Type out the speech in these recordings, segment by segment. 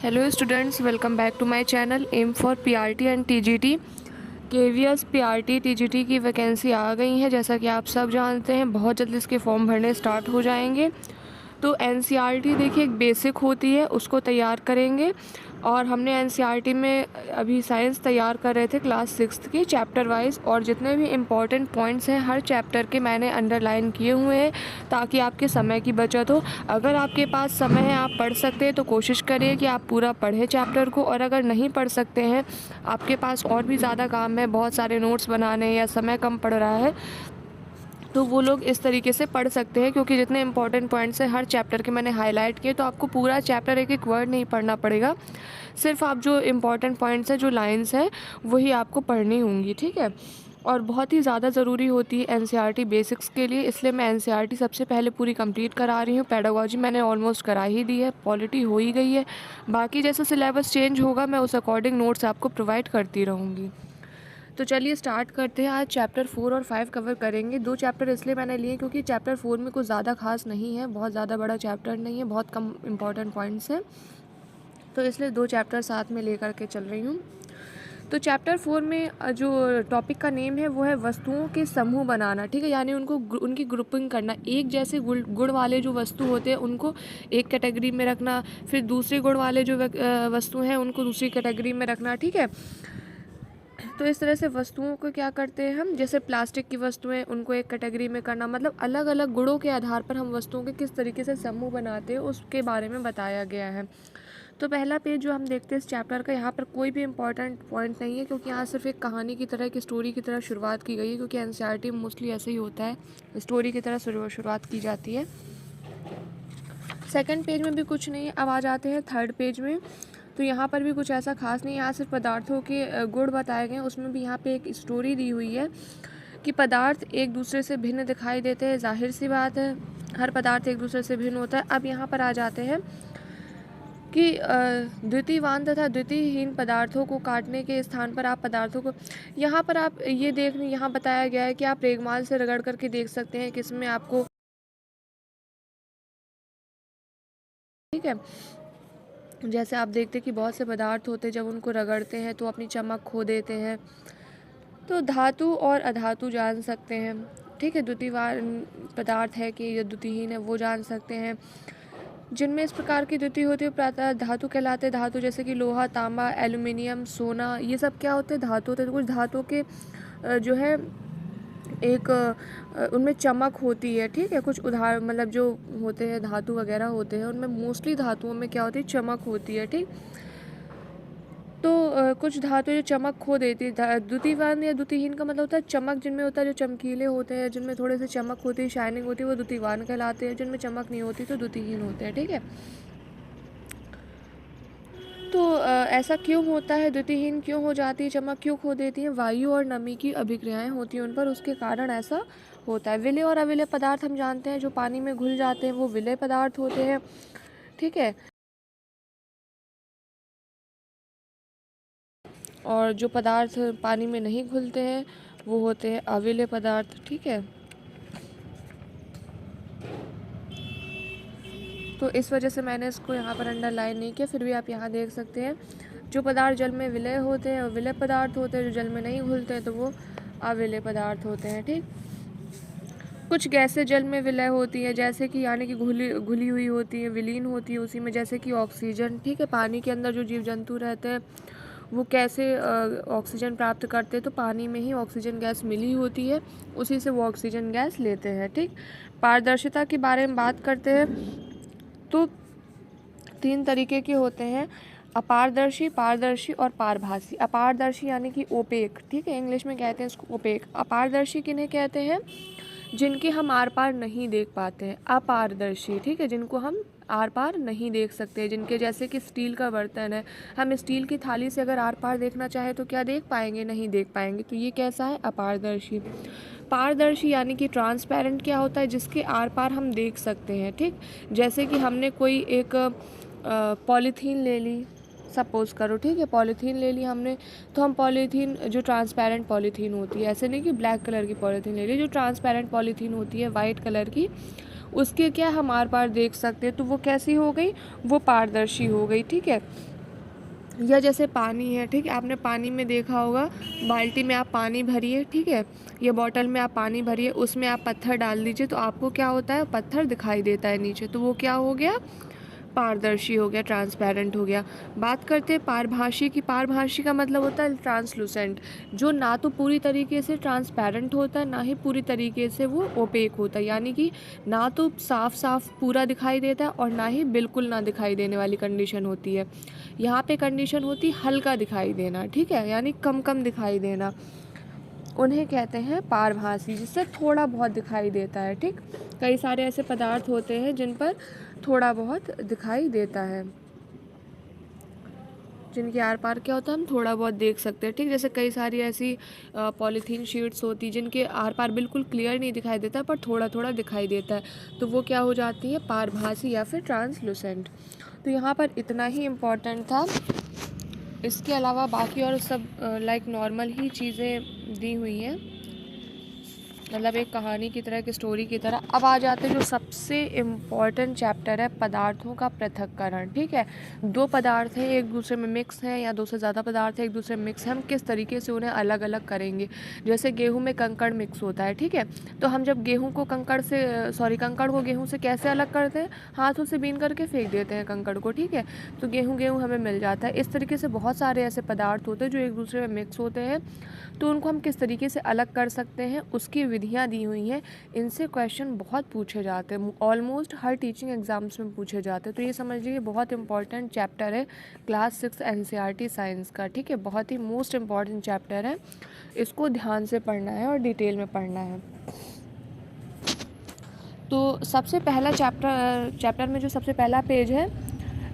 Hello students, welcome back to my channel M for PRT and TGT. KVS PRT TGT की vacancy आ गई है। जैसा कि आप सब जानते हैं, बहुत जल्दी इसके फॉर्म भरने स्टार्ट हो जाएंगे। तो एनसीईआरटी देखिए एक बेसिक होती है, उसको तैयार करेंगे। और हमने एनसीईआरटी में अभी साइंस तैयार कर रहे थे क्लास 6 की चैप्टर वाइज, और जितने भी इम्पॉर्टेंट पॉइंट्स हैं हर चैप्टर के मैंने अंडरलाइन किए हुए हैं ताकि आपके समय की बचत हो। अगर आपके पास समय है, आप पढ़ सकते हैं, तो कोशिश करिए कि आप पूरा पढ़ें चैप्टर को। और अगर नहीं पढ़ सकते हैं, आपके पास और भी ज़्यादा काम है, बहुत सारे नोट्स बनाने या समय कम पड़ रहा है, तो वो लोग इस तरीके से पढ़ सकते हैं। क्योंकि जितने इंपॉर्टेंट पॉइंट्स हैं हर चैप्टर के मैंने हाईलाइट किए, तो आपको पूरा चैप्टर एक एक वर्ड नहीं पढ़ना पड़ेगा। सिर्फ आप जो इम्पॉर्टेंट पॉइंट्स हैं, जो लाइंस हैं, वही आपको पढ़नी होंगी, ठीक है। और बहुत ही ज़्यादा ज़रूरी होती है एनसीईआरटी बेसिक्स के लिए, इसलिए मैं एनसीईआरटी सबसे पहले पूरी कंप्लीट करा रही हूँ। पेडागोजी मैंने ऑलमोस्ट करा ही दी है, पॉलिटी हो ही गई है। बाकी जैसा सिलेबस चेंज होगा मैं उस अकॉर्डिंग नोट्स आपको प्रोवाइड करती रहूँगी। तो चलिए स्टार्ट करते हैं। आज चैप्टर 4 और 5 कवर करेंगे। 2 चैप्टर इसलिए मैंने लिए क्योंकि चैप्टर 4 में कुछ ज़्यादा खास नहीं है, बहुत ज़्यादा बड़ा चैप्टर नहीं है, बहुत कम इंपॉर्टेंट पॉइंट्स हैं, तो इसलिए 2 चैप्टर साथ में लेकर के चल रही हूँ। तो चैप्टर 4 में जो टॉपिक का नेम है वो है वस्तुओं के समूह बनाना, ठीक है। यानी उनको उनकी ग्रुपिंग करना। एक जैसे गुण वाले जो वस्तु होते हैं उनको एक कैटेगरी में रखना, फिर दूसरे गुण वाले जो वस्तु हैं उनको दूसरी कैटेगरी में रखना, ठीक है। तो इस तरह से वस्तुओं को क्या करते हैं हम, जैसे प्लास्टिक की वस्तुएं, उनको एक कैटेगरी में करना, मतलब अलग अलग गुणों के आधार पर हम वस्तुओं के किस तरीके से समूह बनाते हैं उसके बारे में बताया गया है। तो पहला पेज जो हम देखते हैं इस चैप्टर का, यहाँ पर कोई भी इंपॉर्टेंट पॉइंट नहीं है क्योंकि यहाँ सिर्फ एक कहानी की तरह, एक स्टोरी की तरह शुरुआत की गई है। क्योंकि एनसीईआरटी में मोस्टली ऐसे ही होता है, स्टोरी की तरह शुरुआत की जाती है। सेकंड पेज में भी कुछ नहीं है। अब आ जाते हैं थर्ड पेज में। तो यहाँ पर भी कुछ ऐसा खास नहीं है, यहाँ सिर्फ पदार्थों के गुण बताए गए हैं। उसमें भी यहाँ पे एक स्टोरी दी हुई है कि पदार्थ एक दूसरे से भिन्न दिखाई देते हैं। जाहिर सी बात है, हर पदार्थ एक दूसरे से भिन्न होता है। अब यहाँ पर आ जाते हैं कि द्वितीयवान तथा द्वितीयहीन पदार्थों को काटने के स्थान पर आप पदार्थों को, यहाँ पर आप ये देख, यहाँ बताया गया है कि आप रेगमाल से रगड़ करके देख सकते हैं किसमें आपको, ठीक है। जैसे आप देखते हैं कि बहुत से पदार्थ होते हैं, जब उनको रगड़ते हैं तो अपनी चमक खो देते हैं। तो धातु और अधातु जान सकते हैं, ठीक है। द्वितीयवान पदार्थ है कि ये द्वितीयहीन है वो जान सकते हैं। जिनमें इस प्रकार की द्वितीय होती है प्रातः धातु कहलाते हैं। धातु जैसे कि लोहा, तांबा, एल्यूमिनियम, सोना, ये सब क्या होते हैं, धातु होते हैं। तो कुछ धातु के जो है एक उनमें चमक होती है, ठीक है। कुछ उदाहरण मतलब जो होते हैं धातु वगैरह होते हैं, उनमें मोस्टली धातुओं में क्या होती है, चमक होती है, ठीक। तो कुछ धातु जो चमक खो देती है। द्वितीयवान या द्वितीयहीन का मतलब होता है चमक जिनमें होता है, जो चमकीले होते हैं, जिनमें थोड़े से चमक होती है, शाइनिंग होती है, वो द्वितीयवान कहलाते हैं। जिनमें चमक नहीं होती तो द्वितीयहीन होते हैं, ठीक है। तो ऐसा क्यों होता है, द्वितीयहीन क्यों हो जाती है, चमक क्यों खो देती है? वायु और नमी की अभिक्रियाएं होती हैं उन पर, उसके कारण ऐसा होता है। विलेय और अविलेय पदार्थ हम जानते हैं, जो पानी में घुल जाते हैं वो विलेय पदार्थ होते हैं, ठीक है। और जो पदार्थ पानी में नहीं घुलते हैं वो होते हैं अविलेय पदार्थ, ठीक है। तो इस वजह से मैंने इसको यहाँ पर अंडरलाइन नहीं किया, फिर भी आप यहाँ देख सकते हैं जो पदार्थ जल में विलय होते हैं वो विलय पदार्थ होते हैं, जो जल में नहीं घुलते हैं तो वो अविलय पदार्थ होते हैं, ठीक। कुछ गैसें जल में विलय होती हैं, जैसे कि यानी कि घुली हुई होती है, विलीन होती है उसी में, जैसे कि ऑक्सीजन, ठीक है। पानी के अंदर जो जीव जंतु रहते हैं वो कैसे ऑक्सीजन प्राप्त करते हैं, तो पानी में ही ऑक्सीजन गैस मिली होती है, उसी से वो ऑक्सीजन गैस लेते हैं, ठीक। पारदर्शिता के बारे में बात करते हैं तो 3 तरीके के होते हैं, अपारदर्शी, पारदर्शी और पारभासी। अपारदर्शी यानी कि ओपेक, ठीक है, इंग्लिश में कहते हैं इसको ओपेक। अपारदर्शी किन्हें कहते हैं, जिनके हम आर पार नहीं देख पाते हैं, अपारदर्शी, ठीक है, जिनको हम आर पार नहीं देख सकते। जिनके जैसे कि स्टील का बर्तन है, हम स्टील की थाली से अगर आर पार देखना चाहे तो क्या देख पाएंगे, नहीं देख पाएंगे, तो ये कैसा है, अपारदर्शी। पारदर्शी यानी कि ट्रांसपेरेंट क्या होता है, जिसके आर पार हम देख सकते हैं, ठीक। जैसे कि हमने कोई एक पॉलीथीन ले ली, सपोज़ करो, ठीक है, पॉलीथीन ले ली हमने, तो हम पॉलीथीन जो ट्रांसपेरेंट पॉलीथीन होती है, ऐसे नहीं कि ब्लैक कलर की पॉलीथीन ले ली, जो ट्रांसपेरेंट पॉलीथीन होती है वाइट कलर की, उसके क्या हम आर पार देख सकते हैं, तो वो कैसी हो गई, वो पारदर्शी हो गई, ठीक है। या जैसे पानी है, ठीक है, आपने पानी में देखा होगा, बाल्टी में आप पानी भरिए, ठीक है, या बॉटल में आप पानी भरिए, उसमें आप पत्थर डाल दीजिए तो आपको क्या होता है, पत्थर दिखाई देता है नीचे, तो वो क्या हो गया, पारदर्शी हो गया, ट्रांसपेरेंट हो गया। बात करते हैं पारभासी की। पारभासी का मतलब होता है ट्रांसलूसेंट, जो ना तो पूरी तरीके से ट्रांसपेरेंट होता है, ना ही पूरी तरीके से वो ओपेक होता है, यानी कि ना तो साफ साफ पूरा दिखाई देता है और ना ही बिल्कुल ना दिखाई देने वाली कंडीशन होती है। यहाँ पे कंडीशन होती है हल्का दिखाई देना, ठीक है, यानी कम कम दिखाई देना, उन्हें कहते हैं पारभासी, जिससे थोड़ा बहुत दिखाई देता है। ठीक, कई सारे ऐसे पदार्थ होते हैं जिन पर थोड़ा बहुत दिखाई देता है, जिनके आर पार क्या होता है, हम थोड़ा बहुत देख सकते हैं। ठीक, जैसे कई सारी ऐसी पॉलीथीन शीट्स होती जिनके आर पार बिल्कुल क्लियर नहीं दिखाई देता पर थोड़ा थोड़ा दिखाई देता है, तो वो क्या हो जाती है, पारभासी या फिर ट्रांसलूसेंट। तो यहाँ पर इतना ही इम्पोर्टेंट था, इसके अलावा बाकी और सब लाइक नॉर्मल ही चीज़ें दी हुई हैं, मतलब एक कहानी की तरह, एक स्टोरी की तरह। अब आ जाते हैं जो सबसे इम्पॉर्टेंट चैप्टर है, पदार्थों का पृथक्करण। ठीक है, दो पदार्थ हैं, एक दूसरे में मिक्स हैं, या दो से ज़्यादा पदार्थ हैं एक दूसरे में मिक्स हैं, हम किस तरीके से उन्हें अलग अलग करेंगे। जैसे गेहूं में कंकड़ मिक्स होता है, ठीक है, तो हम जब गेहूं को कंकड़ को गेहूँ से कैसे अलग करते हैं, हाथों से बीन करके फेंक देते हैं कंकड़ को, ठीक है, तो गेहूँ हमें मिल जाता है। इस तरीके से बहुत सारे ऐसे पदार्थ होते हैं जो एक दूसरे में मिक्स होते हैं, तो उनको हम किस तरीके से अलग कर सकते हैं, उसकी विधियाँ दी हुई हैं। इनसे क्वेश्चन बहुत पूछे जाते हैं, ऑलमोस्ट हर टीचिंग एग्जाम्स में पूछे जाते हैं, तो ये समझ लीजिए बहुत इंपॉर्टेंट चैप्टर है क्लास 6 एनसीईआरटी साइंस का। ठीक है, बहुत ही मोस्ट इम्पॉर्टेंट चैप्टर है, इसको ध्यान से पढ़ना है और डिटेल में पढ़ना है। तो सबसे पहला चैप्टर में जो सबसे पहला पेज है,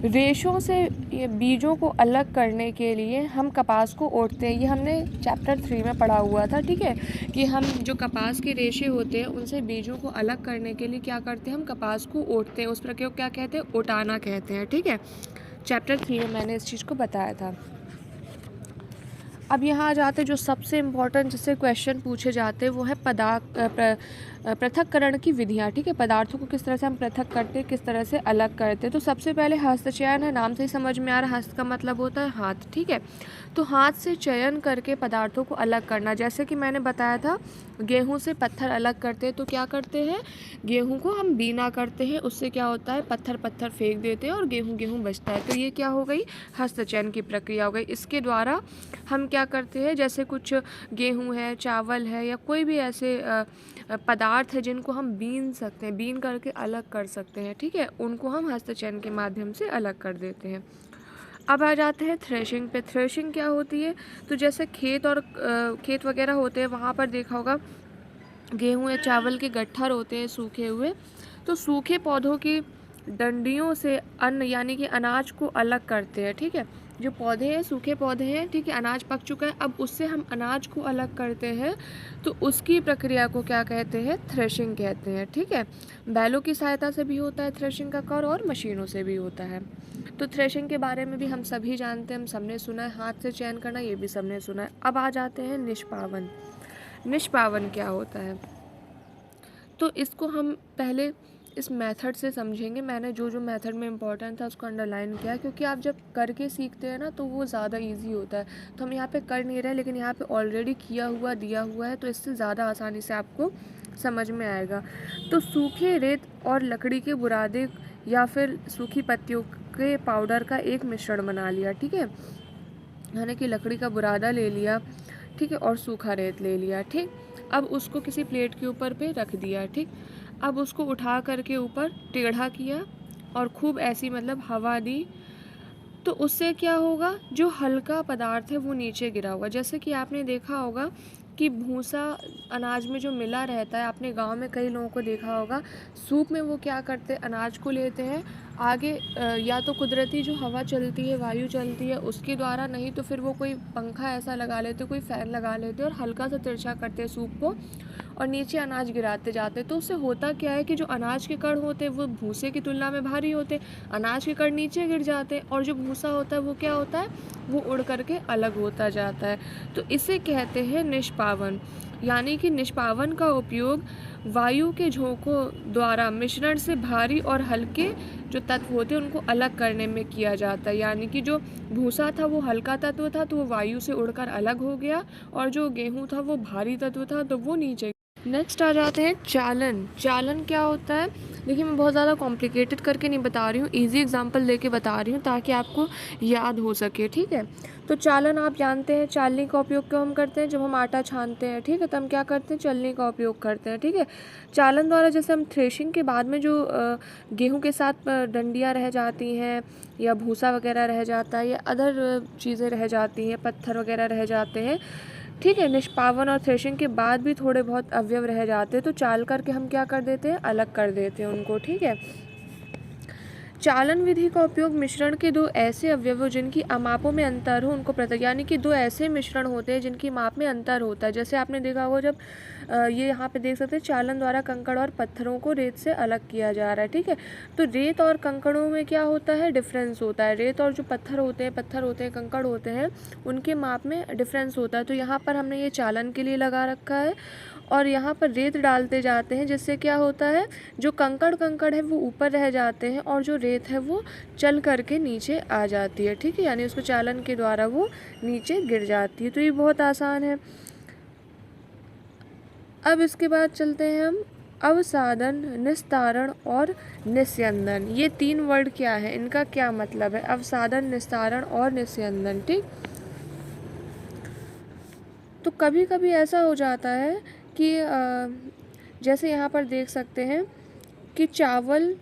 रेशों से ये बीजों को अलग करने के लिए हम कपास को ओटते हैं। ये हमने चैप्टर 3 में पढ़ा हुआ था, ठीक है, कि हम जो कपास के रेशे होते हैं उनसे बीजों को अलग करने के लिए क्या करते हैं, हम कपास को ओटते हैं। उस प्रक्रिया को क्या कहते हैं, ओटाना कहते हैं। ठीक है, चैप्टर 3 में मैंने इस चीज़ को बताया था। अब यहाँ आ जाते जो सबसे इम्पोर्टेंट जिससे क्वेश्चन पूछे जाते हैं वो है पृथक्करण की विधियाँ। ठीक है, पदार्थों को किस तरह से हम पृथक करते हैं, किस तरह से अलग करते हैं। तो सबसे पहले हस्तचयन है, नाम से ही समझ में आ रहा है, हस्त का मतलब होता है हाथ। ठीक है, तो हाथ से चयन करके पदार्थों को अलग करना, जैसे कि मैंने बताया था गेहूं से पत्थर अलग करते हैं, तो क्या करते हैं, गेहूं को हम बीना करते हैं, उससे क्या होता है, पत्थर पत्थर फेंक देते हैं और गेहूं बचता है। तो ये क्या हो गई, हस्तचयन की प्रक्रिया हो गई। इसके द्वारा हम क्या करते हैं, जैसे कुछ गेहूं है, चावल है, या कोई भी ऐसे पदार्थ है जिनको हम बीन सकते हैं, बीन करके अलग कर सकते हैं, ठीक है, उनको हम हस्तचयन के माध्यम से अलग कर देते हैं। अब आ जाते हैं थ्रेशिंग पे। थ्रेशिंग क्या होती है, तो जैसे खेत वगैरह होते हैं, वहाँ पर देखा होगा गेहूं या चावल के गट्ठर होते हैं सूखे हुए, तो सूखे पौधों की डंडियों से अन्न यानी कि अनाज को अलग करते हैं। ठीक है, जो पौधे हैं, सूखे पौधे हैं, ठीक है, अनाज पक चुका है, अब उससे हम अनाज को अलग करते हैं, तो उसकी प्रक्रिया को क्या कहते हैं, थ्रेशिंग कहते हैं। ठीक है, बैलों की सहायता से भी होता है थ्रेशिंग का कार्य और मशीनों से भी होता है। तो थ्रेशिंग के बारे में भी हम सभी जानते हैं, हम सबने सुना है, हाथ से चयन करना ये भी सबने सुना है। अब आ जाते हैं निष्पावन। निष्पावन क्या होता है, तो इसको हम पहले इस मेथड से समझेंगे। मैंने जो मेथड में इम्पोर्टेंट था उसको अंडरलाइन किया, क्योंकि आप जब करके सीखते हैं ना तो वो ज़्यादा इजी होता है। तो हम यहाँ पे कर नहीं रहे, लेकिन यहाँ पे ऑलरेडी किया हुआ दिया हुआ है, तो इससे ज़्यादा आसानी से आपको समझ में आएगा। तो सूखे रेत और लकड़ी के बुरादे या फिर सूखी पत्तियों के पाउडर का एक मिश्रण बना लिया। ठीक है, यानी कि लकड़ी का बुरादा ले लिया, ठीक है, और सूखा रेत ले लिया। ठीक, अब उसको किसी प्लेट के ऊपर पे रख दिया। ठीक, अब उसको उठा करके ऊपर टेढ़ा किया और खूब ऐसी मतलब हवा दी, तो उससे क्या होगा, जो हल्का पदार्थ है वो नीचे गिरा होगा। जैसे कि आपने देखा होगा कि भूसा अनाज में जो मिला रहता है, आपने गांव में कई लोगों को देखा होगा, सूप में वो क्या करते हैं, अनाज को लेते हैं आगे, या तो कुदरती जो हवा चलती है, वायु चलती है, उसके द्वारा, नहीं तो फिर वो कोई पंखा ऐसा लगा लेते, कोई फ़ैन लगा लेते और हल्का सा तिरछा करते हैं सूप को और नीचे अनाज गिराते जाते। तो उससे होता क्या है कि जो अनाज के कण होते हैं वो भूसे की तुलना में भारी होते, अनाज के कण नीचे गिर जाते, और जो भूसा होता है वो क्या होता है, वो उड़ करके अलग होता जाता है। तो इसे कहते हैं निष्पावन। यानी कि निष्पावन का उपयोग वायु के झोंकों द्वारा मिश्रण से भारी और हल्के जो तत्व होते हैं उनको अलग करने में किया जाता है। यानी कि जो भूसा था वो हल्का तत्व था तो वो वायु से उड़कर अलग हो गया, और जो गेहूं था वो भारी तत्व था तो वो नीचे। नेक्स्ट आ जाते हैं चालन। चालन क्या होता है? देखिए, मैं बहुत ज़्यादा कॉम्प्लिकेटेड करके नहीं बता रही हूँ, इजी एग्जांपल लेके बता रही हूँ ताकि आपको याद हो सके, ठीक है। तो चालन आप जानते हैं, चालनी का उपयोग क्यों हम करते हैं? जब हम आटा छानते हैं, ठीक है, तो हम क्या करते हैं? चलनी का उपयोग करते हैं, ठीक है। चालन द्वारा जैसे हम थ्रेशिंग के बाद में जो गेहूँ के साथ डंडियाँ रह जाती हैं या भूसा वगैरह रह जाता है या अदर चीज़ें रह जाती हैं, पत्थर वगैरह रह जाते हैं, ठीक है, निष्पावन और थ्रेशिंग के बाद भी थोड़े बहुत अवयव रह जाते हैं तो चाल करके हम क्या कर देते हैं? अलग कर देते हैं उनको, ठीक है। चालन विधि का उपयोग मिश्रण के दो ऐसे अवयवों जिनकी मापों में अंतर हो उनको पृथक, यानी कि दो ऐसे मिश्रण होते हैं जिनकी माप में अंतर होता है। जैसे आपने देखा होगा जब ये यहाँ पे देख सकते हैं चालन द्वारा कंकड़ और पत्थरों को रेत से अलग किया जा रहा है, ठीक है। तो रेत और कंकड़ों में क्या होता है? डिफरेंस होता है। रेत और जो पत्थर होते हैं कंकड़ होते हैं, उनके माप में डिफरेंस होता है। तो यहाँ पर हमने ये चालन के लिए लगा रखा है और यहाँ पर रेत डालते जाते हैं, जिससे क्या होता है? जो कंकड़ है वो ऊपर रह जाते हैं और जो रेत है वो चल करके नीचे आ जाती है, ठीक है, यानी उसको चालन के द्वारा वो नीचे गिर जाती है। तो ये बहुत आसान है। अब इसके बाद चलते हैं हम अवसादन, निस्तारण और निस्यंदन। ये 3 वर्ड क्या है, इनका क्या मतलब है? अवसादन, निस्तारण और निस्यंदन, ठीक। तो कभी कभी ऐसा हो जाता है कि जैसे यहाँ पर देख सकते हैं कि चावल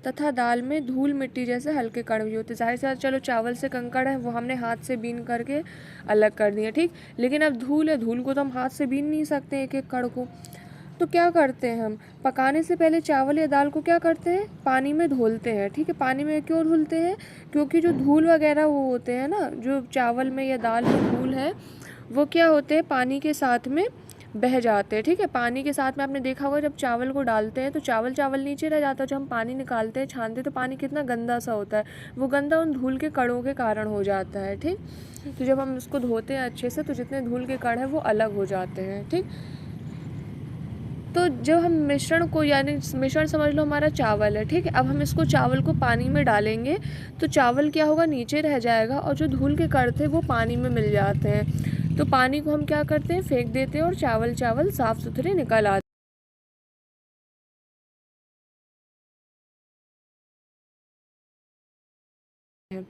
तथा दाल में धूल मिट्टी जैसे हल्के कण भी होते हैं। जाहिर सी बात, चलो चावल से कंकड़ है वो हमने हाथ से बीन करके अलग कर दिए, ठीक। लेकिन अब धूल है, धूल को तो हम हाथ से बीन नहीं सकते एक एक कण को। तो क्या करते हैं हम? पकाने से पहले चावल या दाल को क्या करते हैं? पानी में धुलते हैं, ठीक है। पानी में क्यों धुलते हैं? क्योंकि जो धूल वगैरह वो होते हैं ना, जो चावल में या दाल में धूल है वो क्या होते हैं? पानी के साथ में बह जाते हैं, ठीक है। पानी के साथ में आपने देखा होगा जब चावल को डालते हैं तो चावल नीचे रह जाता है। जब हम पानी निकालते हैं, छानते हैं, तो पानी कितना गंदा सा होता है। वो गंदा उन धूल के कणों के कारण हो जाता है, ठीक। तो जब हम उसको धोते हैं अच्छे से तो जितने धूल के कण हैं वो अलग हो जाते हैं, ठीक। तो जब हम मिश्रण को, यानी मिश्रण समझ लो हमारा चावल है, ठीक है। अब हम इसको चावल को पानी में डालेंगे तो चावल क्या होगा? नीचे रह जाएगा और जो धूल के कण थे वो पानी में मिल जाते हैं। तो पानी को हम क्या करते हैं? फेंक देते हैं और चावल साफ सुथरे निकल आते हैं।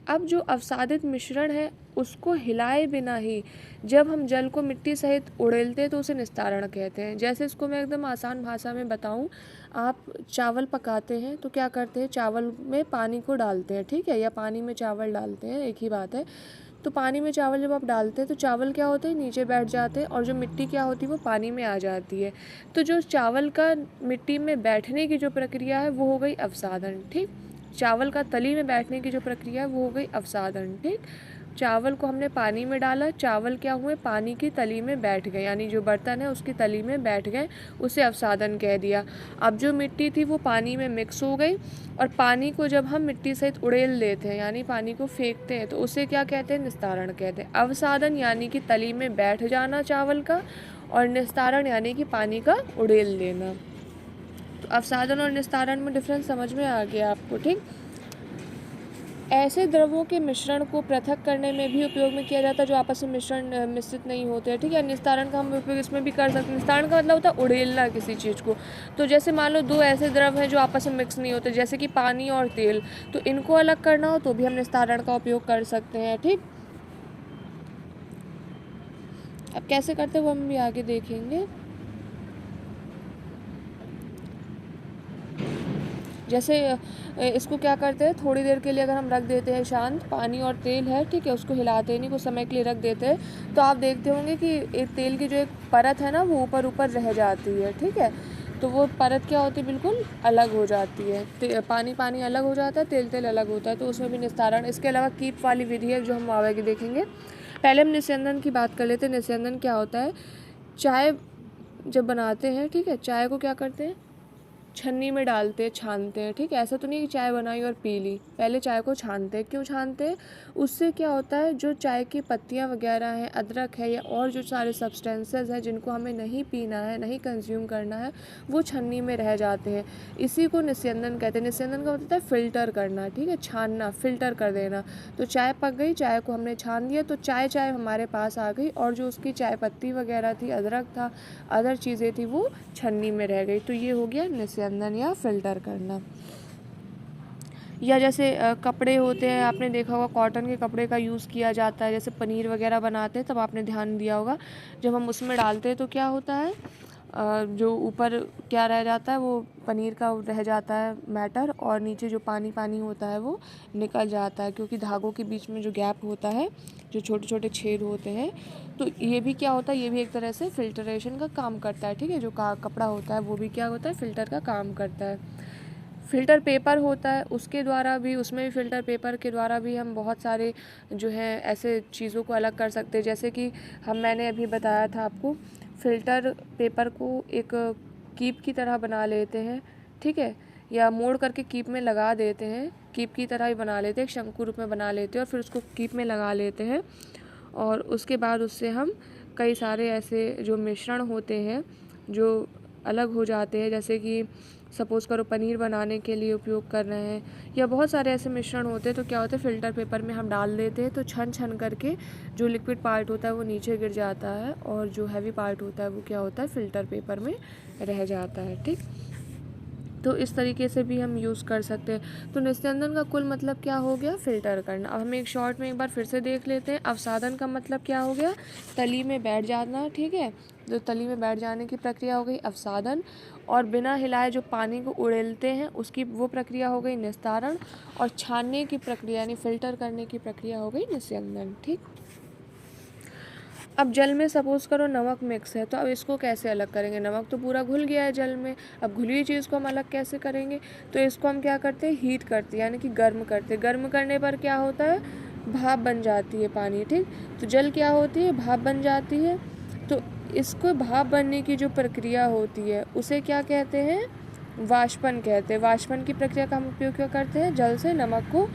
अब जो अवसादित मिश्रण है उसको हिलाए बिना ही जब हम जल को मिट्टी सहित उड़ेलते हैं तो उसे निस्तारण कहते हैं। जैसे इसको मैं एकदम आसान भाषा में बताऊं, आप चावल पकाते हैं तो क्या करते हैं? चावल में पानी को डालते हैं, ठीक है, या पानी में चावल डालते हैं, एक ही बात है। तो पानी में चावल जब आप डालते हैं तो चावल क्या होते हैं? नीचे बैठ जाते हैं और जो मिट्टी क्या होती है वो पानी में आ जाती है। तो जो चावल का मिट्टी में बैठने की जो प्रक्रिया है वो हो गई अवसादन, ठीक। चावल का तली में बैठने की जो प्रक्रिया है वो हो गई अवसादन, ठीक। चावल को हमने पानी में डाला, चावल क्या हुए? पानी की तली में बैठ गए, यानी जो बर्तन है उसकी तली में बैठ गए, उसे अवसादन कह दिया। अब जो मिट्टी थी वो पानी में मिक्स हो गई और पानी को जब हम मिट्टी सहित उड़ेल देते हैं यानी पानी को फेंकते हैं तो उसे क्या कहते हैं? निस्तारण कहते हैं। अवसादन यानी कि तली में बैठ जाना चावल का, और निस्तारण यानी कि पानी का उड़ेल देना। तो अवसादन और निस्तारण में डिफरेंस समझ में आ गया आपको, ठीक। ऐसे द्रवों के मिश्रण को पृथक करने में भी उपयोग में किया जाता है जो आपस में मिश्रण मिश्रित नहीं होते हैं, ठीक है। निस्तारण का हम उपयोग इसमें भी कर सकते हैं। निस्तारण का मतलब होता है उड़ेलना किसी चीज़ को। तो जैसे मान लो 2 ऐसे द्रव हैं जो आपस में मिक्स नहीं होते, जैसे कि पानी और तेल, तो इनको अलग करना हो तो भी हम निस्तारण का उपयोग कर सकते हैं, ठीक। अब कैसे करते हैं वो हम भी आगे देखेंगे। जैसे इसको क्या करते हैं? थोड़ी देर के लिए अगर हम रख देते हैं शांत, पानी और तेल है, ठीक है, उसको हिलाते नहीं, कुछ समय के लिए रख देते हैं, तो आप देखते होंगे कि एक तेल की जो एक परत है ना वो ऊपर रह जाती है, ठीक है। तो वो परत क्या होती है? बिल्कुल अलग हो जाती है। पानी अलग हो जाता है, तेल अलग होता है, तो उसमें भी निस्तारण। इसके अलावा कीप वाली विधि है जो हम आगे देखेंगे। पहले हम निस्यंदन की बात कर लेते हैं। निस्यंदन क्या होता है? चाय जब बनाते हैं, ठीक है, चाय को क्या करते हैं? छन्नी में डालते हैं, छानते हैं। ठीक है, ऐसा तो नहीं कि चाय बनाई और पी ली, पहले चाय को छानते हैं। क्यों छानते हैं? उससे क्या होता है, जो चाय की पत्तियाँ वगैरह हैं, अदरक है या और जो सारे सब्सटेंसेस हैं जिनको हमें नहीं पीना है, नहीं कंज्यूम करना है, वो छन्नी में रह जाते हैं। इसी को निस्यंदन कहते हैं। निस्यंदन का मतलब है फ़िल्टर करना। ठीक है, छानना, फ़िल्टर कर देना। तो चाय पक गई, चाय को हमने छान दिया तो चाय हमारे पास आ गई, और जो उसकी चाय पत्ती वगैरह थी, अदरक था, अदर चीज़ें थी, वो छन्नी में रह गई। तो ये हो गया निस्यंदन या फ़िल्टर करना। या जैसे कपड़े होते हैं, आपने देखा होगा कॉटन के कपड़े का यूज़ किया जाता है, जैसे पनीर वगैरह बनाते हैं तब आपने ध्यान दिया होगा, जब हम उसमें डालते हैं तो क्या होता है, जो ऊपर क्या रह जाता है, वो पनीर का रह जाता है मैटर, और नीचे जो पानी पानी होता है वो निकल जाता है, क्योंकि धागों के बीच में जो गैप होता है, जो छोटे छोटे छेद होते हैं, तो ये भी क्या होता है, ये भी एक तरह से फ़िल्टरेशन का काम करता है। ठीक है, जो कपड़ा होता है वो भी क्या होता है, फ़िल्टर का काम करता है। फ़िल्टर पेपर होता है, उसके द्वारा भी, उसमें भी फ़िल्टर पेपर के द्वारा भी हम बहुत सारे जो है ऐसे चीज़ों को अलग कर सकते हैं। जैसे कि मैंने अभी बताया था आपको, फ़िल्टर पेपर को एक कीप की तरह बना लेते हैं। ठीक है, या मोड़ करके कीप में लगा देते हैं, कीप की तरह ही बना लेते हैं, एक शंकु रूप में बना लेते हैं और फिर उसको कीप में लगा लेते हैं, और उसके बाद उससे हम कई सारे ऐसे जो मिश्रण होते हैं जो अलग हो जाते हैं, जैसे कि सपोज़ करो पनीर बनाने के लिए उपयोग कर रहे हैं, या बहुत सारे ऐसे मिश्रण होते हैं, तो क्या होता है, फ़िल्टर पेपर में हम डाल देते हैं, तो छन छन करके जो लिक्विड पार्ट होता है वो नीचे गिर जाता है, और जो हैवी पार्ट होता है वो क्या होता है, फ़िल्टर पेपर में रह जाता है। ठीक, तो इस तरीके से भी हम यूज़ कर सकते हैं। तो निस्यंदन का कुल मतलब क्या हो गया, फ़िल्टर करना। अब हम एक शॉर्ट में एक बार फिर से देख लेते हैं। अवसादन का मतलब क्या हो गया, तली में बैठ जाना। ठीक है, तो तली में बैठ जाने की प्रक्रिया हो गई अवसादन, और बिना हिलाए जो पानी को उड़ेलते हैं उसकी वो प्रक्रिया हो गई निस्तारण, और छानने की प्रक्रिया यानी फ़िल्टर करने की प्रक्रिया हो गई निस्यंदन। ठीक, अब जल में सपोज़ करो नमक मिक्स है, तो अब इसको कैसे अलग करेंगे, नमक तो पूरा घुल गया है जल में, अब घुली हुई चीज़ को हम अलग कैसे करेंगे, तो इसको हम क्या करते हैं, हीट करते हैं, यानी कि गर्म करते हैं। गर्म करने पर क्या होता है, भाप बन जाती है पानी। ठीक, तो जल क्या होती है, भाप बन जाती है। तो इसको भाप बनने की जो प्रक्रिया होती है उसे क्या कहते हैं, वाष्पन कहते हैं। वाष्पन की प्रक्रिया का हम उपयोग क्या करते हैं, जल से नमक को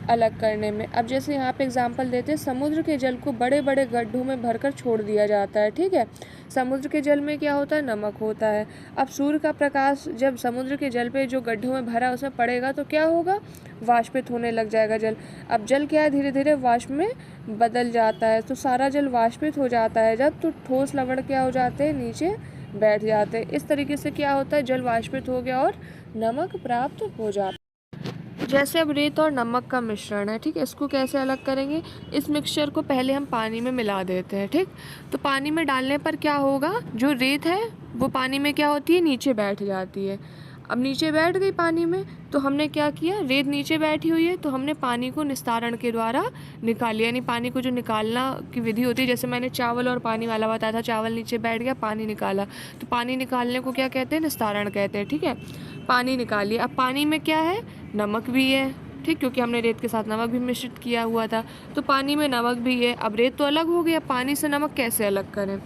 अलग करने में। अब जैसे यहाँ पे एग्जांपल देते हैं, समुद्र के जल को बड़े बड़े गड्ढों में भरकर छोड़ दिया जाता है। ठीक है, समुद्र के जल में क्या होता है, नमक होता है। अब सूर्य का प्रकाश जब समुद्र के जल पे जो गड्ढों में भरा उसमें पड़ेगा तो क्या होगा, वाष्पित होने लग जाएगा जल। अब जल क्या है, धीरे धीरे वाष्प में बदल जाता है, तो सारा जल वाष्पित हो जाता है जब, तो ठोस लवण क्या हो जाते हैं, नीचे बैठ जाते हैं। इस तरीके से क्या होता है, जल वाष्पित हो गया और नमक प्राप्त हो जाता है। जैसे अब रेत और नमक का मिश्रण है। ठीक है, इसको कैसे अलग करेंगे, इस मिक्सचर को पहले हम पानी में मिला देते हैं। ठीक, तो पानी में डालने पर क्या होगा, जो रेत है वो पानी में क्या होती है, नीचे बैठ जाती है। अब नीचे बैठ गई पानी में, तो हमने क्या किया, रेत नीचे बैठी हुई है तो हमने पानी को निस्तारण के द्वारा निकाल लिया, यानी पानी को जो निकालना की विधि होती है, जैसे मैंने चावल और पानी वाला बताया था, चावल नीचे बैठ गया, पानी निकाला, तो पानी निकालने को क्या कहते हैं, निस्तारण कहते हैं। ठीक है, पानी निकालिए। अब पानी में क्या है, नमक भी है। ठीक, क्योंकि हमने रेत के साथ नमक भी मिश्रित किया हुआ था, तो पानी में नमक भी है। अब रेत तो अलग हो गया, पानी से नमक कैसे अलग करें,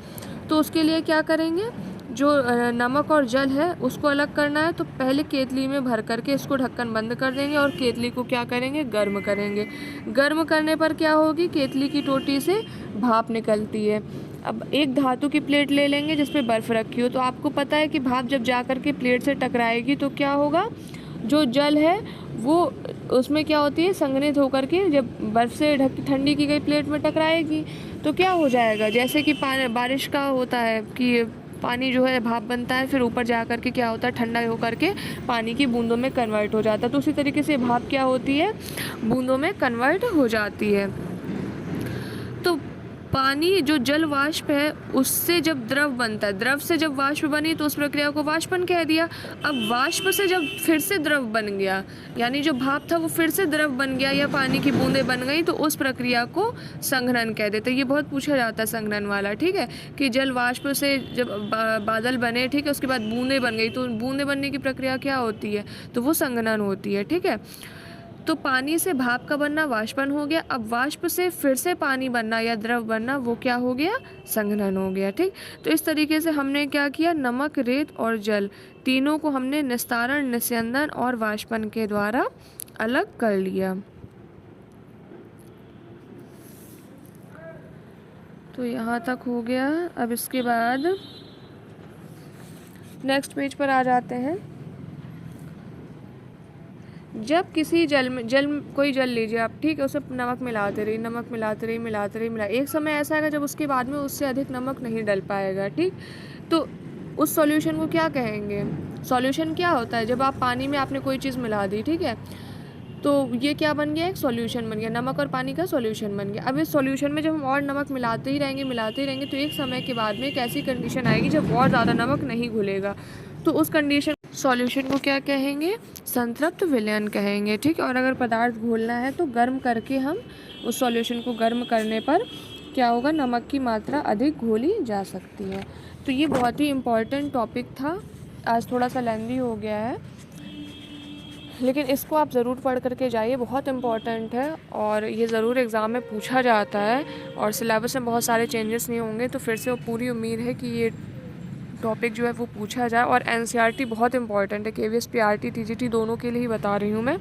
तो उसके लिए क्या करेंगे, जो नमक और जल है उसको अलग करना है, तो पहले केतली में भर करके इसको ढक्कन बंद कर देंगे और केतली को क्या करेंगे, गर्म करेंगे। गर्म करने पर क्या होगी, केतली की टोटी से भाप निकलती है। अब एक धातु की प्लेट ले लेंगे जिस पे बर्फ़ रखी हो, तो आपको पता है कि भाप जब जा कर के प्लेट से टकराएगी तो क्या होगा, जो जल है वो उसमें क्या होती है, संघनित होकर के जब बर्फ़ से ठंडी की गई प्लेट में टकराएगी तो क्या हो जाएगा, जैसे कि बारिश का होता है कि पानी जो है भाप बनता है, फिर ऊपर जा कर के क्या होता है, ठंडा होकर के पानी की बूंदों में कन्वर्ट हो जाता है। तो उसी तरीके से भाप क्या होती है, बूंदों में कन्वर्ट हो जाती है। तो पानी जो जल वाष्प है उससे जब द्रव बनता है, द्रव से जब वाष्प बनी तो उस प्रक्रिया को वाष्पन कह दिया। अब वाष्प से जब फिर से द्रव बन गया, यानी जो भाप था वो फिर से द्रव बन गया या पानी की बूंदें बन गई, तो उस प्रक्रिया को संघनन कह देते हैं। ये बहुत पूछा जाता है संघनन वाला। ठीक है, कि जल वाष्प से जब बादल बने, ठीक है, उसके बाद बूंदें बन गई, तो बूंदें बनने की प्रक्रिया क्या होती है, तो वो संघनन होती है। ठीक है, तो पानी से भाप का बनना वाष्पन हो गया। अब वाष्प से फिर से पानी बनना या द्रव बनना वो क्या हो गया, संघनन हो गया। ठीक, तो इस तरीके से हमने क्या किया, नमक, रेत और जल तीनों को हमने निस्तारण, निस्यंदन और वाष्पन के द्वारा अलग कर लिया। तो यहाँ तक हो गया। अब इसके बाद नेक्स्ट पेज पर आ जाते हैं। जब किसी कोई जल लीजिए आप, ठीक है, उसे नमक मिलाते रहिए, नमक मिलाते रहिए, मिलाते रहिए, एक समय ऐसा आएगा जब उसके बाद में उससे अधिक नमक नहीं डल पाएगा। ठीक, तो उस सॉल्यूशन को क्या कहेंगे, सॉल्यूशन क्या होता है, जब आप पानी में आपने कोई चीज़ मिला दी, ठीक है, तो ये क्या बन गया, एक सॉल्यूशन बन गया, नमक और पानी का सॉल्यूशन बन गया। अब इस सॉल्यूशन में जब हम और नमक मिलाते ही रहेंगे तो एक समय के बाद में एक ऐसी कंडीशन आएगी जब और ज़्यादा नमक नहीं घुलेगा, तो उस कंडीशन सॉल्यूशन को क्या कहेंगे, संतृप्त विलयन कहेंगे। ठीक, और अगर पदार्थ घोलना है तो गर्म करके हम उस सॉल्यूशन को गर्म करने पर क्या होगा, नमक की मात्रा अधिक घोली जा सकती है। तो ये बहुत ही इम्पॉर्टेंट टॉपिक था, आज थोड़ा सा लेंदी हो गया है, लेकिन इसको आप ज़रूर पढ़ करके जाइए, बहुत इम्पॉर्टेंट है और ये ज़रूर एग्ज़ाम में पूछा जाता है। और सिलेबस में बहुत सारे चेंजेस नहीं होंगे, तो फिर से वो पूरी उम्मीद है कि ये टॉपिक जो है वो पूछा जाए। और एनसीईआरटी बहुत इंपॉर्टेंट है, केवीएस पीआरटी टीजीटी दोनों के लिए ही बता रही हूँ मैं।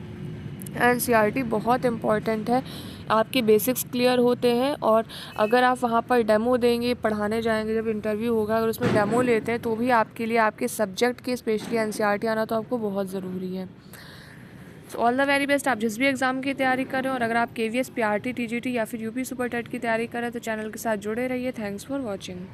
एनसीईआरटी बहुत इंपॉर्टेंट है, आपके बेसिक्स क्लियर होते हैं। और अगर आप वहाँ पर डेमो देंगे, पढ़ाने जाएंगे, जब इंटरव्यू होगा अगर उसमें डेमो लेते हैं तो भी आपके लिए, आपके सब्जेक्ट के स्पेशली एनसीईआरटी आना तो आपको बहुत ज़रूरी है। So all the very best, आप जिस भी एग्ज़ाम की तैयारी करें। और अगर आप केवीएस पीआरटी टीजीटी या फिर यूपी सुपर टेट की तैयारी करें तो चैनल के साथ जुड़े रहिए। Thanks for watching.